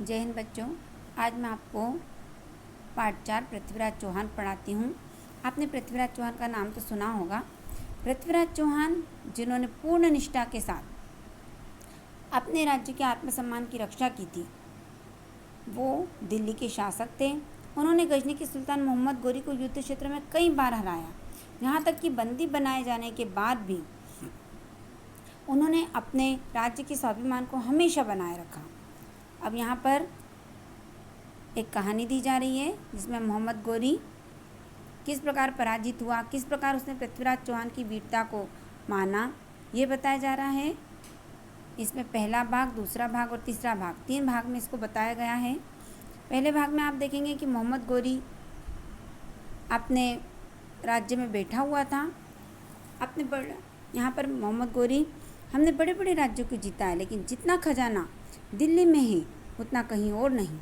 जय हिंद बच्चों। आज मैं आपको पाठ 4 पृथ्वीराज चौहान पढ़ाती हूँ। आपने पृथ्वीराज चौहान का नाम तो सुना होगा। पृथ्वीराज चौहान जिन्होंने पूर्ण निष्ठा के साथ अपने राज्य के आत्मसम्मान की रक्षा की थी, वो दिल्ली के शासक थे। उन्होंने गजनी के सुल्तान मोहम्मद गोरी को युद्ध क्षेत्र में कई बार हराया। यहाँ तक कि बंदी बनाए जाने के बाद भी उन्होंने अपने राज्य के स्वाभिमान को हमेशा बनाए रखा। अब यहाँ पर एक कहानी दी जा रही है जिसमें मोहम्मद गोरी किस प्रकार पराजित हुआ, किस प्रकार उसने पृथ्वीराज चौहान की वीरता को माना, ये बताया जा रहा है। इसमें पहला भाग, दूसरा भाग और तीसरा भाग, 3 भाग में इसको बताया गया है। पहले भाग में आप देखेंगे कि मोहम्मद गोरी अपने राज्य में बैठा हुआ था। यहाँ पर मोहम्मद गोरी, हमने बड़े बड़े राज्यों को जीता है, लेकिन जितना खजाना दिल्ली में है उतना कहीं और नहीं।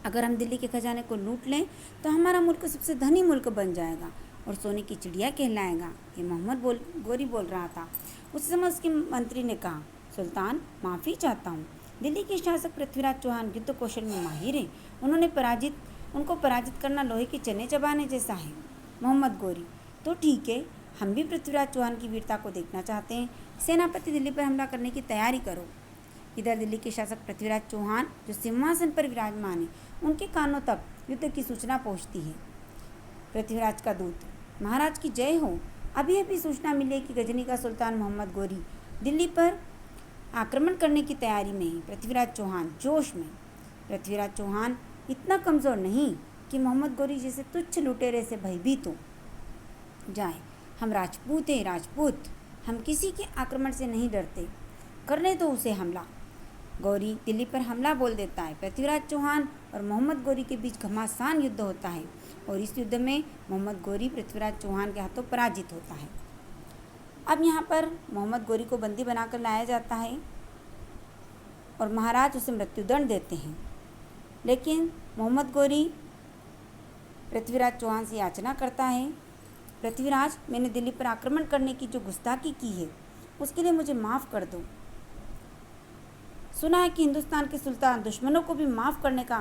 अगर हम दिल्ली के खजाने को लूट लें तो हमारा मुल्क सबसे धनी मुल्क बन जाएगा और सोने की चिड़िया कहलाएगा। ये मोहम्मद गोरी बोल रहा था। उस समय उसके मंत्री ने कहा, सुल्तान माफ़ी चाहता हूँ, दिल्ली के शासक पृथ्वीराज चौहान युद्ध कौशल में माहिर हैं। उनको पराजित करना लोहे के चने चबाने जैसा है। मोहम्मद गोरी, तो ठीक है, हम भी पृथ्वीराज चौहान की वीरता को देखना चाहते हैं। सेनापति दिल्ली पर हमला करने की तैयारी करो। इधर दिल्ली के शासक पृथ्वीराज चौहान जो सिंहासन पर विराजमान है, उनके कानों तक युद्ध की सूचना पहुंचती है। पृथ्वीराज का दूत, महाराज की जय हो। अभी अभी सूचना मिली है कि गजनी का सुल्तान मोहम्मद गोरी दिल्ली पर आक्रमण करने की तैयारी में है। पृथ्वीराज चौहान जोश में। पृथ्वीराज चौहान इतना कमज़ोर नहीं कि मोहम्मद गोरी जैसे तुच्छ लुटेरे से भयभीत हो जाए। हम राजपूत हैं, राजपूत, हम किसी के आक्रमण से नहीं डरते, करने दो उसे हमला। गोरी दिल्ली पर हमला बोल देता है। पृथ्वीराज चौहान और मोहम्मद गोरी के बीच घमासान युद्ध होता है और इस युद्ध में मोहम्मद गोरी पृथ्वीराज चौहान के हाथों पराजित होता है। अब यहाँ पर मोहम्मद गोरी को बंदी बनाकर लाया जाता है और महाराज उसे मृत्युदंड देते हैं। लेकिन मोहम्मद गोरी पृथ्वीराज चौहान से याचना करता है, पृथ्वीराज, मैंने दिल्ली पर आक्रमण करने की जो गुस्ताखी की है उसके लिए मुझे माफ़ कर दो। सुना है कि हिंदुस्तान के सुल्तान दुश्मनों को भी माफ़ करने का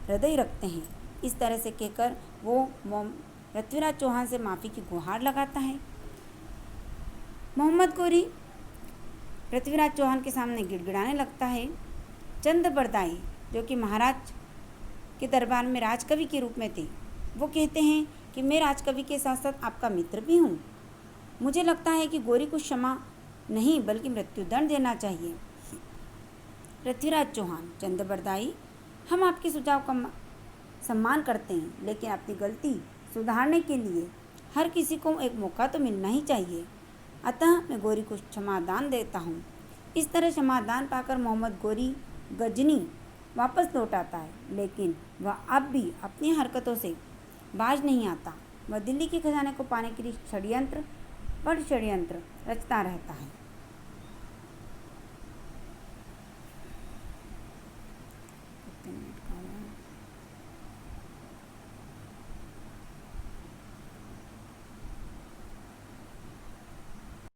हृदय रखते हैं। इस तरह से कहकर वो पृथ्वीराज चौहान से माफ़ी की गुहार लगाता है। मोहम्मद गोरी पृथ्वीराज चौहान के सामने गिड़गिड़ाने लगता है। चंद बरदाई, जो कि महाराज के दरबार में राजकवि के रूप में थे, वो कहते हैं कि मैं राजकवि के साथ साथ आपका मित्र भी हूँ। मुझे लगता है कि गोरी को क्षमा नहीं बल्कि मृत्युदंड देना चाहिए। पृथ्वीराज चौहान, चंद्रबरदाई, हम आपके सुझाव का सम्मान करते हैं, लेकिन अपनी गलती सुधारने के लिए हर किसी को एक मौका तो मिलना ही चाहिए। अतः मैं गोरी को क्षमादान देता हूँ। इस तरह क्षमादान पाकर मोहम्मद गोरी गजनी वापस लौट आता है, लेकिन वह अब भी अपनी हरकतों से बाज नहीं आता। वह दिल्ली के खजाने को पाने के लिए षड्यंत्र पर षड्यंत्र रचता रहता है।